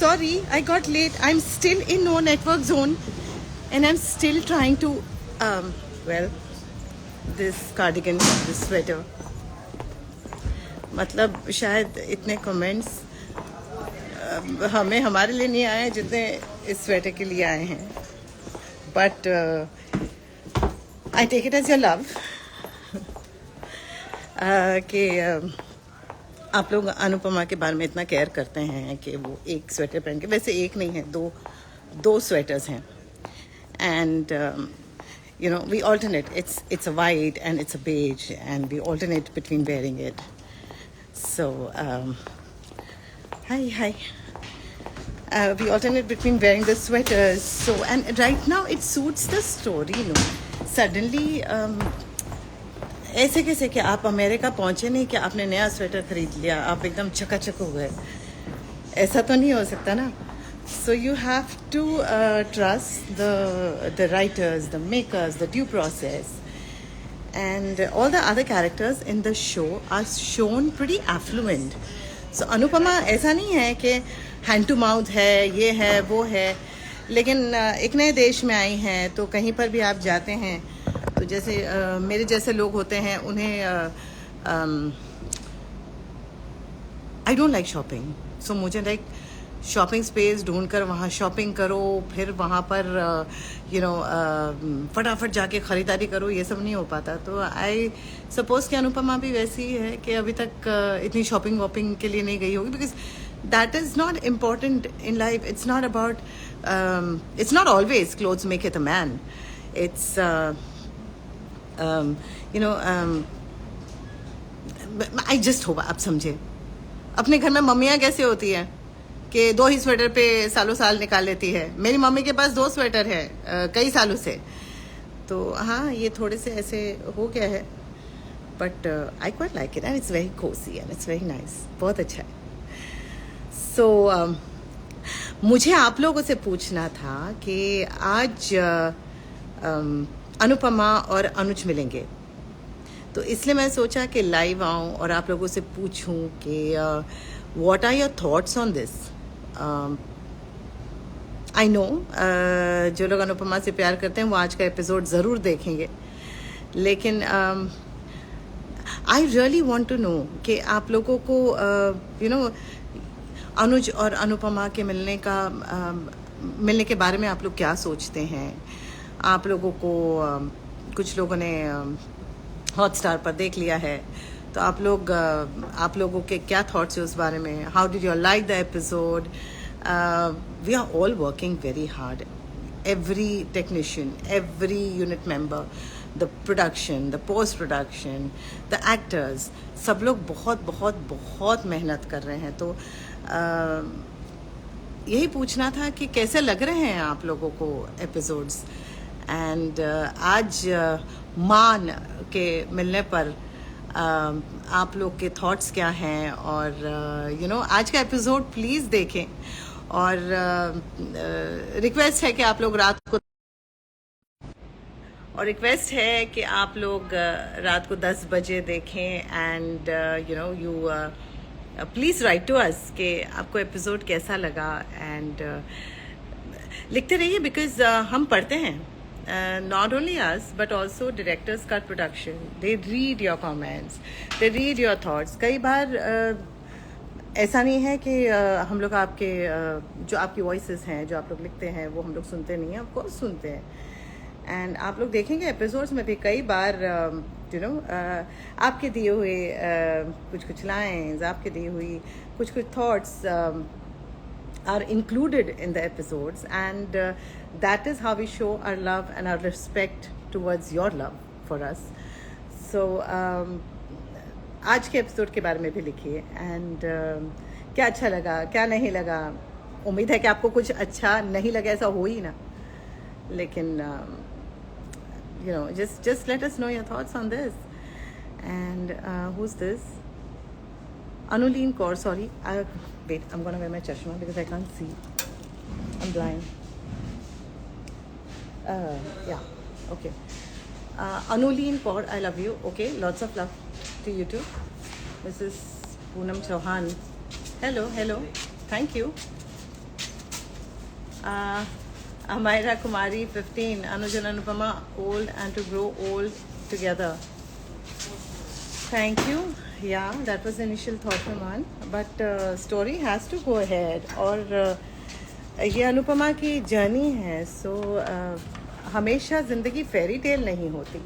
Sorry, I got late. I'm still in no network zone and I'm still trying to, well, this cardigan, this sweater. मतलब शायद इतने comments हमें हमारे लिए नहीं आए जितने इस स्वेटर के लिए आए हैं. But I take it as your love कि आप लोग अनुपमा के बारे में इतना केयर करते हैं कि वो एक स्वेटर पहन के, वैसे एक नहीं है, दो स्वेटर्स हैं. And you know, we alternate. It's a white and it's a beige, and we alternate between wearing it. So, hi. We alternate between wearing the sweaters. So, and right now it suits the story, you know. Suddenly, ऐसे कैसे कि आप America पहुंचे नहीं कि आपने नया sweater खरीद लिया, आप एकदम चकाचक हो गए, ऐसा तो नहीं हो सकता ना. So you have to trust the writers, the makers, the due process, and all the other characters in the show are shown pretty affluent. So Anupama ऐसा नहीं है कि hand to mouth है, ये है, वो है. लेकिन एक नए देश में आई हैं तो कहीं पर भी आप जाते हैं तो जैसे मेरे जैसे लोग होते हैं उन्हें I don't like shopping. So मुझे like शॉपिंग स्पेस ढूंढकर वहाँ शॉपिंग करो, फिर वहाँ पर फटाफट जाके ख़रीदारी करो, ये सब नहीं हो पाता. तो आई सपोज कि अनुपमा भी वैसी ही है कि अभी तक इतनी शॉपिंग वॉपिंग के लिए नहीं गई होगी, because that is not important in life. It's not about, it's not always clothes make it a man. It's I just hope आप समझे. अपने घर में मम्मियाँ कैसे होती हैं कि 2 ही स्वेटर पे सालों साल निकाल लेती है. मेरी मम्मी के पास 2 स्वेटर है कई सालों से. तो हाँ, ये थोड़े से ऐसे हो गया है, but I quite like it and it's very Kosi and it's very nice. बहुत अच्छा है. सो मुझे आप लोगों से पूछना था कि आज अनुपमा और अनुज मिलेंगे, तो इसलिए मैं सोचा कि लाइव आऊँ और आप लोगों से पूछूं कि what are your thoughts on this. I know जो लोग अनुपमा से प्यार करते हैं वो आज का एपिसोड ज़रूर देखेंगे, लेकिन I really want to know कि आप लोगों को अनुज और अनुपमा के मिलने के बारे में आप लोग क्या सोचते हैं. आप लोगों को कुछ लोगों ने हॉटस्टार पर देख लिया है, तो आप लोगों के क्या थॉट्स है उस बारे में. How did you like the episode. We are all working very hard, every technician, every unit member, the production, the post production, the actors, सब लोग बहुत बहुत बहुत मेहनत कर रहे हैं. तो यही पूछना था कि कैसे लग रहे हैं आप लोगों को एपिसोड्स. एंड आज मान के मिलने पर आप लोग के थॉट्स क्या हैं, और आज का एपिसोड प्लीज़ देखें. और रिक्वेस्ट है कि आप लोग रात को 10 बजे देखें. And you please write to us कि आपको एपिसोड कैसा लगा. एंड लिखते रहिए, बिकॉज हम पढ़ते हैं. Not only us, but also directors cut production. They read your comments, they read your thoughts. कई बार ऐसा नहीं है कि हम लोग आपके जो आपकी वॉइसेस हैं, जो आप लोग लिखते हैं, वो हम लोग सुनते नहीं हैं. ऑफ कोर्स सुनते हैं. एंड आप लोग देखेंगे एपिसोड्स में भी कई बार आपके दिए हुए कुछ लाइन्स, आपके दिए हुई कुछ thoughts are included in the episodes, and that is how we show our love and our respect towards your love for us. So आज के एपिसोड के बारे में भी लिखिए. एंड क्या अच्छा लगा, क्या नहीं लगा. उम्मीद है कि आपको कुछ अच्छा नहीं लगा, ऐसा हो ही ना, लेकिन just let us know your thoughts on this. And who's this? Anuleen Kaur, sorry. Wait, I'm gonna wear my chashma because I can't see. I'm blind. Yeah, okay. Anuleen Kaur, I love you. Okay, lots of love to you too. This is Poonam Chauhan. Hello. Thank you. Amaira Kumari 15, Anuj and Anupama old and to grow old together. Thank you. Yeah, that was the initial thought from one, but story has to go ahead. और ये अनुपमा की journey है. सो हमेशा ज़िंदगी fairy tale नहीं होती.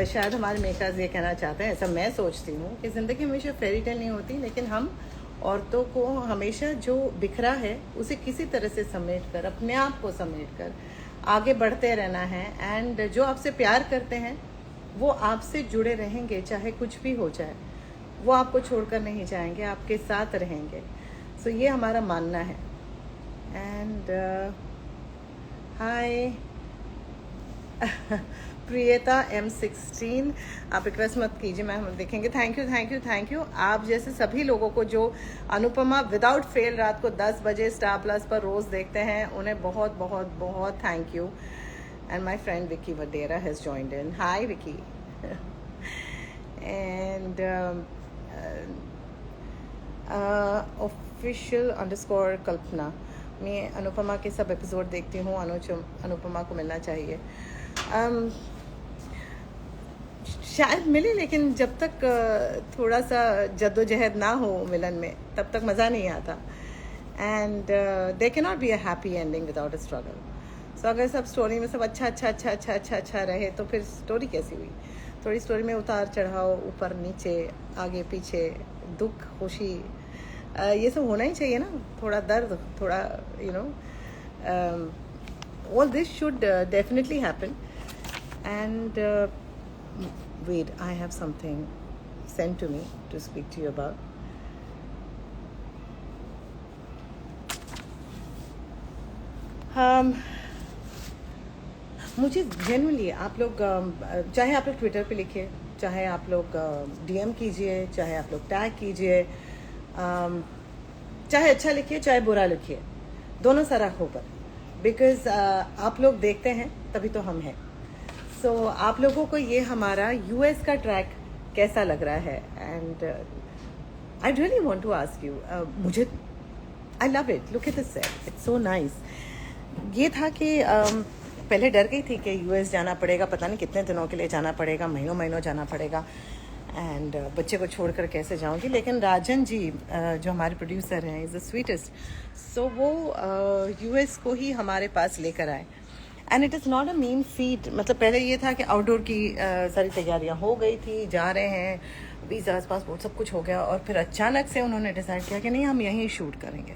शायद हमारे मेकर्स ये कहना चाहते हैं, ऐसा मैं सोचती हूँ कि ज़िंदगी हमेशा फेरी टेल नहीं होती, लेकिन हम औरतों को हमेशा जो बिखरा है उसे किसी तरह से समेट कर, अपने आप को समेट कर आगे बढ़ते रहना है. एंड जो आपसे प्यार करते हैं वो आपसे जुड़े रहेंगे, चाहे कुछ भी हो जाए. वो आपको छोड़कर नहीं जाएंगे, आपके साथ रहेंगे. सो ये हमारा मानना है. एंड हाय प्रियता M16, आप रिक्वेस्ट मत कीजिए, मैं हम देखेंगे. Thank you thank you thank you. आप जैसे सभी लोगों को जो अनुपमा विदाउट फेल रात को 10 बजे स्टार प्लस पर रोज़ देखते हैं, उन्हें बहुत बहुत बहुत thank you. And my friend Vicky Vadera has joined in. Hi Vicky. And official_ Kalpana. मैं अनुपमा के सब एपिसोड देखती हूँ. अनुपमा को मिलना चाहिए. शायद मिले, लेकिन जब तक थोड़ा सा जद्दोजहद ना हो मिलन में, तब तक मज़ा नहीं आता. And they can not be a happy ending without a struggle. So अगर सब स्टोरी में सब अच्छा रहे तो फिर स्टोरी कैसी हुई. थोड़ी स्टोरी में उतार चढ़ाव, ऊपर नीचे, आगे पीछे, दुख खुशी, ये सब होना ही चाहिए ना. थोड़ा दर्द, थोड़ा you know, all this should definitely happen. And wait, I have something sent to me to speak to you about. मुझे जेन्युइनली आप लोग, चाहे आप लोग ट्विटर पे लिखिए, चाहे आप लोग DM कीजिए, चाहे आप लोग टैग कीजिए, चाहे अच्छा लिखिए चाहे बुरा लिखिए, दोनों सराखों पर. बिकॉज आप लोग देखते हैं तभी तो हम हैं. सो आप लोगों को ये हमारा US का ट्रैक कैसा लग रहा है. And I really want to ask you, मुझे I love it. Look at this set, it's so nice. ये था कि पहले डर गई थी कि US जाना पड़ेगा, पता नहीं कितने दिनों के लिए जाना पड़ेगा, महीनों जाना पड़ेगा. एंड बच्चे को छोड़कर कैसे जाऊंगी. लेकिन राजन जी जो हमारे प्रोड्यूसर हैं, इज़ द स्वीटेस्ट. सो वो US को ही हमारे पास लेकर आए. And it is not a mean feet. मतलब पहले ये था कि आउटडोर की सारी तैयारियां हो गई थी, जा रहे हैं, वीज़ास पासपोर्ट सब कुछ हो गया, और फिर अचानक से उन्होंने डिसाइड किया कि नहीं, हम यहीं शूट करेंगे,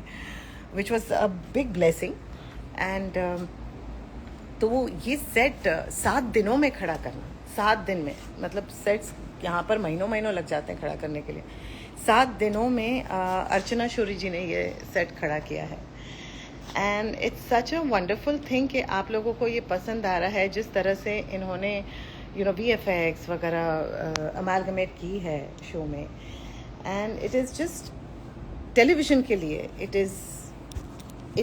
which was a big blessing. And तो वो ये सेट 7 दिनों में खड़ा करना, 7 दिन में, मतलब सेट्स यहाँ पर महीनों लग जाते हैं खड़ा करने के लिए. 7 दिनों में अर्चना शौरी जी ने ये सेट खड़ा किया है. And it's such a wonderful thing कि आप लोगों को ये पसंद आ रहा है, जिस तरह से इन्होंने यू नो VFX वगैरह अमालगमेट की है शो में. And it is just television के लिए it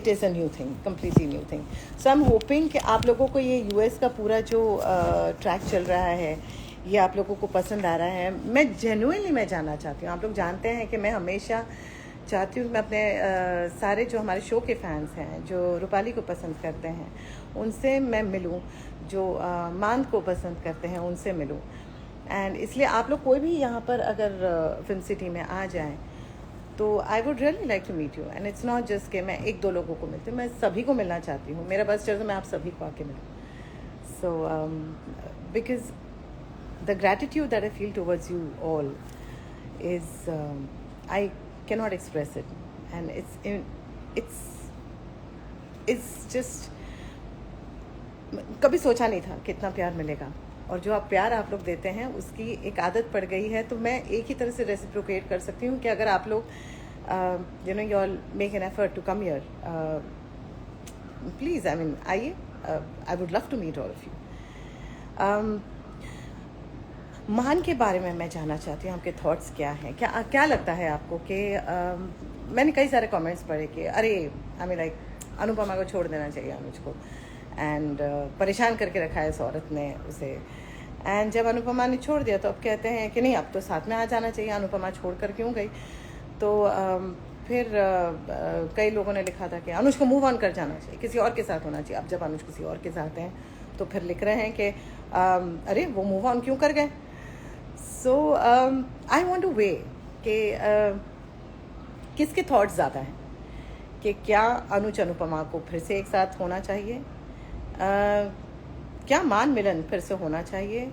is a new thing, completely new thing. So I am hoping कि आप लोगों को ये US का पूरा जो ट्रैक चल रहा है, ये आप लोगों को पसंद आ रहा है. मैं जेन्युइनली मैं जानना चाहती हूँ. आप लोग जानते हैं कि मैं हमेशा चाहती हूँ कि मैं अपने सारे जो हमारे शो के फैंस हैं, जो रूपाली को पसंद करते हैं, उनसे मैं मिलूँ, जो मान को पसंद करते हैं उनसे मिलूँ. एंड इसलिए आप लोग कोई भी यहाँ पर अगर फिल्म सिटी में आ जाएं तो I would really like to meet you. And it's not just कि मैं 1-2 लोगों को मिलती हूँ, मैं सभी को मिलना चाहती हूँ. मेरा बस चल तो मैं आप सभी को आके मिलूँ. So because the gratitude that I feel towards you all is I cannot express it. And it's just, कभी सोचा नहीं था कितना प्यार मिलेगा. और जो आप प्यार आप लोग देते हैं उसकी एक आदत पड़ गई है. तो मैं एक ही तरह से रेसिप्रोकेट कर सकती हूँ कि अगर आप लोग you know, you all make an effort to come here, please, I mean आइए. I would love to meet all of you. मान के बारे में मैं जानना चाहती हूँ, आपके थॉट्स क्या हैं. क्या लगता है आपको कि मैंने कई सारे कमेंट्स पढ़े कि अरे आई मीन लाइक अनुपमा को छोड़ देना चाहिए, अनुज को, एंड परेशान करके रखा है इस औरत ने उसे. एंड जब अनुपमा ने छोड़ दिया तो अब कहते हैं कि नहीं, अब तो साथ में आ जाना चाहिए, अनुपमा छोड़ कर क्यों गई. तो फिर कई लोगों ने लिखा था कि अनुज को मूव ऑन कर जाना चाहिए, किसी और के साथ होना चाहिए। अब जब अनुज किसी और के साथ हैं तो फिर लिख रहे हैं कि अरे वो मूव ऑन क्यों कर गए। सो आई वॉन्ट टू वे कि किसके थॉट्स ज़्यादा हैं कि क्या अनुज अनुपमा को फिर से एक साथ होना चाहिए, क्या मान मिलन फिर से होना चाहिए,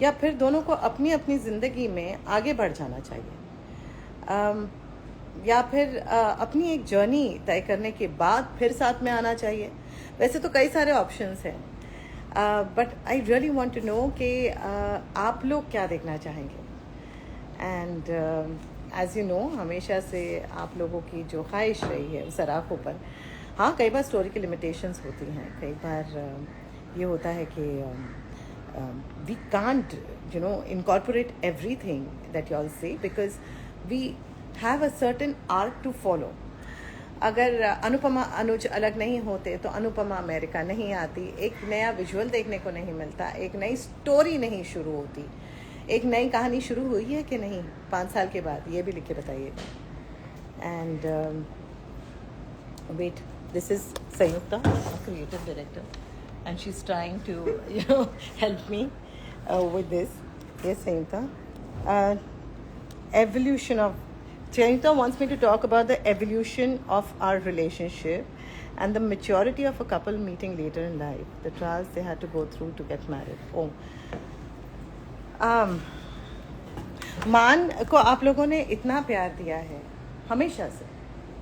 या फिर दोनों को अपनी अपनी ज़िंदगी में आगे बढ़ जाना चाहिए, या फिर अपनी एक जर्नी तय करने के बाद फिर साथ में आना चाहिए। वैसे तो कई सारे ऑप्शंस हैं, but I really want to know कि आप लोग क्या देखना चाहेंगे। एंड एज यू नो, हमेशा से आप लोगों की जो ख्वाहिश रही है उस सराखों पर, हाँ कई बार स्टोरी की लिमिटेशंस होती हैं, कई बार ये होता है कि we can't incorporate everything that you all say because we have a certain arc to follow. अगर अनुपमा अनुज अलग नहीं होते तो अनुपमा अमेरिका नहीं आती, एक नया विजुअल देखने को नहीं मिलता, एक नई स्टोरी नहीं शुरू होती, एक नई कहानी शुरू हुई है कि नहीं 5 साल के बाद, ये भी लिख के बताइएगा। And wait, this is Sanyukta, creative director, and she's trying to help me with this. Yes, Sayuta. Evolution of Sayuta wants me to talk about the evolution of our relationship and the maturity of a couple meeting later in life, the trials they had to go through to get married. मान को आप लोगों ने इतना प्यार दिया है हमेशा से,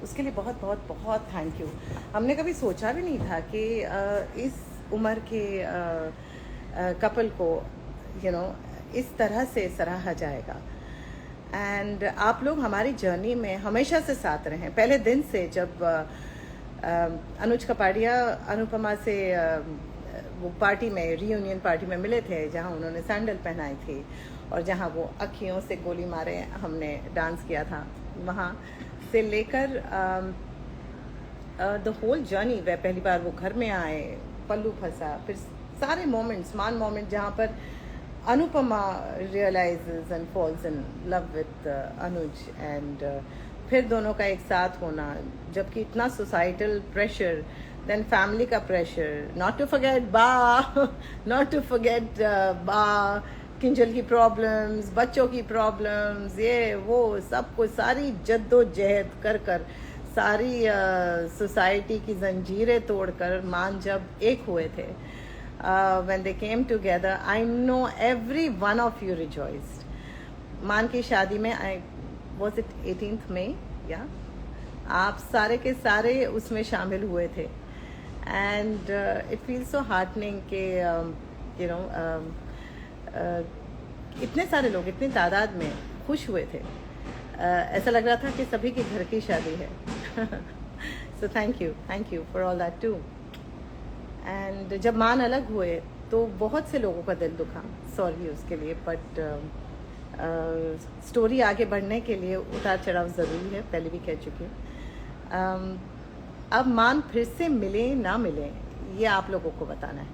उसके लिए बहुत बहुत बहुत थैंक यू। हमने कभी सोचा भी नहीं था कि इस उम्र के कपल को इस तरह से सराहा जाएगा। एंड आप लोग हमारी जर्नी में हमेशा से साथ रहे हैं, पहले दिन से। जब अनुज कपाड़िया अनुपमा से वो पार्टी में, रीयूनियन पार्टी में मिले थे, जहां उन्होंने सैंडल पहनाई थी और जहां वो अखियों से गोली मारे हमने डांस किया था, वहां से लेकर द होल जर्नी, वह पहली बार वो घर में आए, पल्लू फंसा, फिर सारे मोमेंट्स, मान मोमेंट जहाँ पर Anupama realises and falls in love with Anuj, एंड फिर दोनों का एक साथ होना, जबकि इतना सोसाइटल प्रेशर, देन फैमिली का pressure, not to forget not to forget Kinjal की प्रॉब्लम्स, बच्चों की प्रॉब्लम्स, ये वो सब कुछ, सारी जद्दोजहद कर कर, सारी सोसाइटी की जंजीरें तोड़कर मान जब एक हुए थे, when they came together, I know every one of you rejoiced. मान की शादी में, was it 18th May? Yeah, आप सारे के सारे उसमें शामिल हुए थे। And it feels so heartening कि इतने सारे लोग इतनी तादाद में खुश हुए थे, ऐसा लग रहा था कि सभी के घर की शादी है। So thank you for all that too. And जब मान अलग हुए तो बहुत से लोगों का दिल दुखा, सॉरी उसके लिए, बट स्टोरी आगे बढ़ने के लिए उतार चढ़ाव ज़रूरी है, पहले भी कह चुकी हूँ। अब मान फिर से मिले ना मिले, ये आप लोगों को बताना है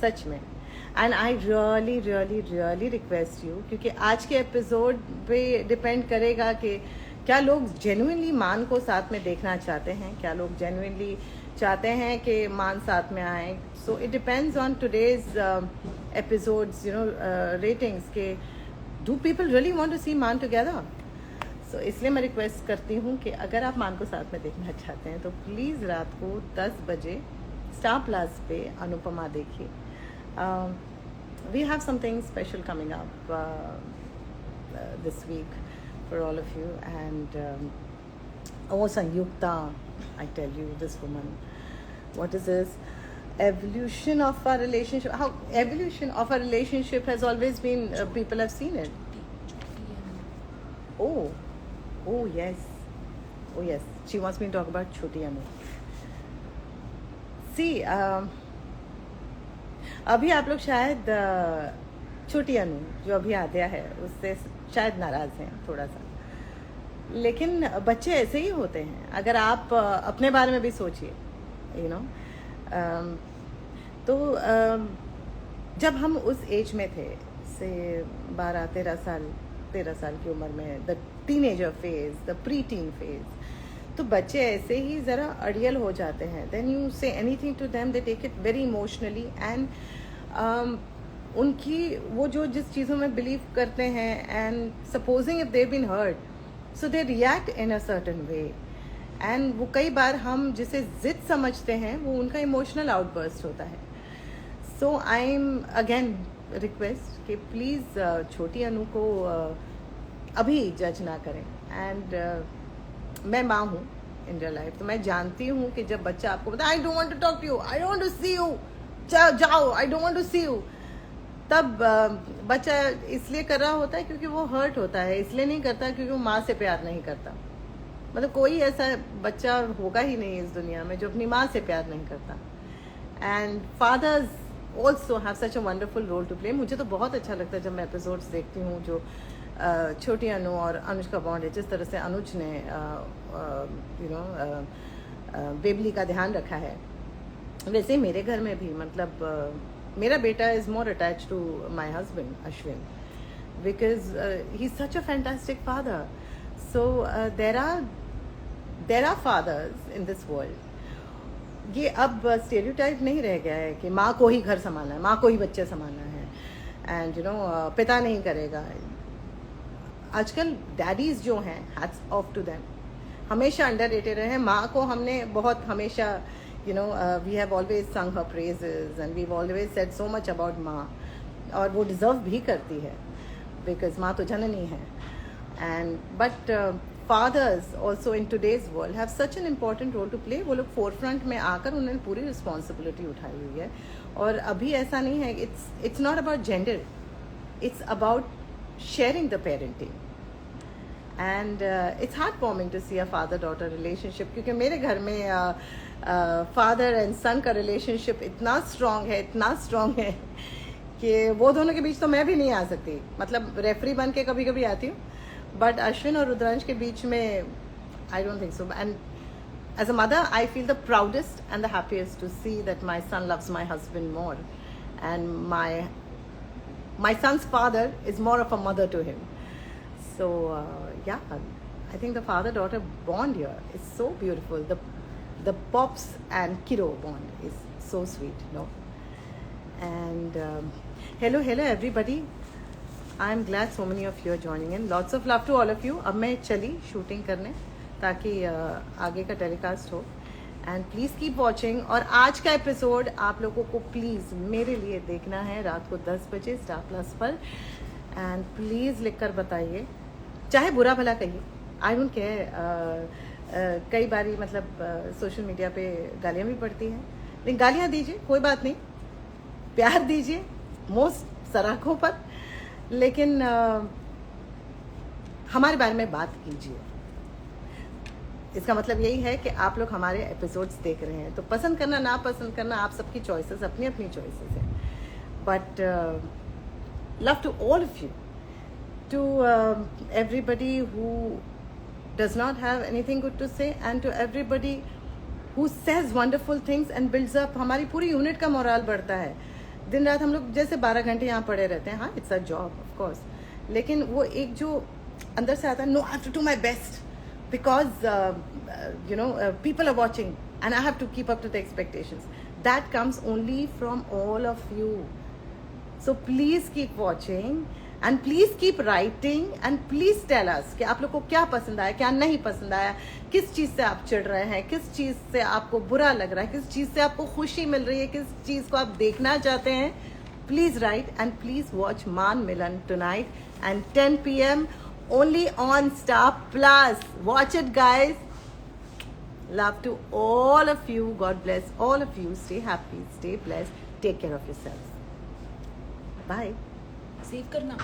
सच में। And I really really really request you, क्योंकि आज के एपिसोड पे डिपेंड करेगा कि क्या लोग जेन्युइनली मान को साथ में देखना चाहते हैं, क्या लोग जेन्युइनली चाहते हैं कि मान साथ में आए। So it depends on today's episode's ratings के do people really want to see Maan together. सो इसलिए मैं रिक्वेस्ट करती हूँ कि अगर आप मान को साथ में देखना चाहते हैं तो प्लीज़ रात को 10 बजे स्टार प्लस पे अनुपमा देखिए। We have something special coming up this week for all of you, and Sanyukta, I tell you, this woman, what is this? Evolution of our relationship. How evolution of our relationship has always been, people have seen it. Oh yes. She wants me to talk about Choti Anu. See, अभी आप लोग शायद छोटी अनु जो अभी आद्या है उससे शायद नाराज़ हैं थोड़ा सा, लेकिन बच्चे ऐसे ही होते हैं। अगर आप अपने बारे में भी सोचिए, तो जब हम उस एज में थे, से 12-13 साल की उम्र में, the teenager phase, the pre teen phase, तो बच्चे ऐसे ही ज़रा अड़ियल हो जाते हैं. Then you say anything to them, they take it very emotionally and उनकी वो जो जिस चीज़ों में बिलीव करते हैं and supposing if they been hurt, so they react in a certain way. And वो कई बार हम जिसे जिद समझते हैं वो उनका इमोशनल आउटबर्स्ट होता है. सो आई एम अगेन रिक्वेस्ट कि प्लीज़ छोटी अनु को अभी जज ना करें. एंड मैं माँ हूँ इन रियल लाइफ, तो मैं जानती हूँ कि जब बच्चा आपको बताए I don't want to talk to you, I don't want to see you, जाओ, I don't want to see you, तब बच्चा इसलिए कर रहा होता है क्योंकि वो हर्ट होता है, इसलिए नहीं करता क्योंकि वो माँ से प्यार नहीं करता. मतलब कोई ऐसा बच्चा होगा ही नहीं इस दुनिया में जो अपनी माँ से प्यार नहीं करता. And fathers also have such a wonderful role to play. मुझे तो बहुत अच्छा लगता है जब मैं एपिसोड्स देखती हूँ जो छोटी अनु और अनुज का बॉन्ड है. जिस तरह से अनुज ने बेबली का ध्यान रखा है, वैसे ही मेरे घर में भी, मतलब मेरा बेटा is more attach to my husband Ashwin because he is such a fantastic father. So there are fathers in this world. ये अब स्टेरियोटाइप नहीं रह गया है कि माँ को ही घर संभालना है, माँ को ही बच्चे संभालना है एंड पिता नहीं करेगा. आजकल डैडीज जो हैं, हैट्स ऑफ टू देम, हमेशा अंडररेटेड रहे हैं. माँ को हमने बहुत हमेशा we have always sung her praises and we always said so much about माँ, और वो डिजर्व भी करती है बिकॉज माँ तो जननी है. And but fathers also in today's world have such an important role to play. वो लोग फोर फ्रंट में आकर उन्होंने पूरी रिस्पॉन्सिबिलिटी उठाई हुई है. और अभी ऐसा नहीं है, it's not about gender, it's about sharing the parenting. And it's heartwarming to see a father-daughter relationship, क्योंकि मेरे घर में फादर एंड सन का रिलेशनशिप इतना स्ट्रॉन्ग है कि वो दोनों के बीच तो मैं भी नहीं आ सकती. मतलब रेफरी बन के कभी कभी आती हूँ, बट अश्विन और रुद्रांश के बीच में I don't think so. And as a mother I feel the proudest and the happiest to see that my son loves my husband more and my son's father is more of a mother to him. So yeah, I think the father-daughter bond here is so beautiful. The pops and kiddo bond is so sweet, no? And hello everybody. I'm glad so many of you are joining in. Lots of love to all of you. अब मैं चली shooting करने ताकि आगे का telecast हो. And please keep watching. और आज का एपिसोड आप लोगों को प्लीज़ मेरे लिए देखना है रात को 10 बजे स्टार प्लस पर. एंड प्लीज़ लिख कर बताइए, चाहे बुरा भला कहिए, आई डोंट केयर. कई बारी मतलब सोशल मीडिया पे गालियाँ भी पड़ती हैं, लेकिन गालियाँ दीजिए, कोई बात नहीं, प्यार दीजिए मोस्ट सराखों पर, लेकिन हमारे बारे में बात कीजिए. इसका मतलब यही है कि आप लोग हमारे एपिसोड्स देख रहे हैं, तो पसंद करना ना पसंद करना आप सबकी चॉइसेस, अपनी अपनी चॉइसेस हैं. But love to all of you, to everybody who does not have anything good to say and to everybody who says wonderful things and builds up. हमारी पूरी यूनिट का मोरल बढ़ता है. दिन रात हम लोग जैसे 12 घंटे यहाँ पड़े रहते हैं, हाँ it's a job of course, लेकिन वो एक जो अंदर से आता है, no I have to do my best because people are watching and I have to keep up to the expectations. That comes only from all of you. So please keep watching and please keep writing and please tell us कि आप लोग को क्या पसंद आया, क्या नहीं पसंद आया, किस चीज़ से आप चिढ़ रहे हैं, किस चीज़ से आपको बुरा लग रहा है, किस चीज़ से आपको खुशी मिल रही है, किस चीज़ को आप देखना चाहते हैं. Please write and please watch मान मिलन tonight and 10 p.m. only on Star Plus. Watch it, guys. Love to all of you. God bless all of you. Stay happy, stay blessed. Take care of yourselves. Bye. Save करना.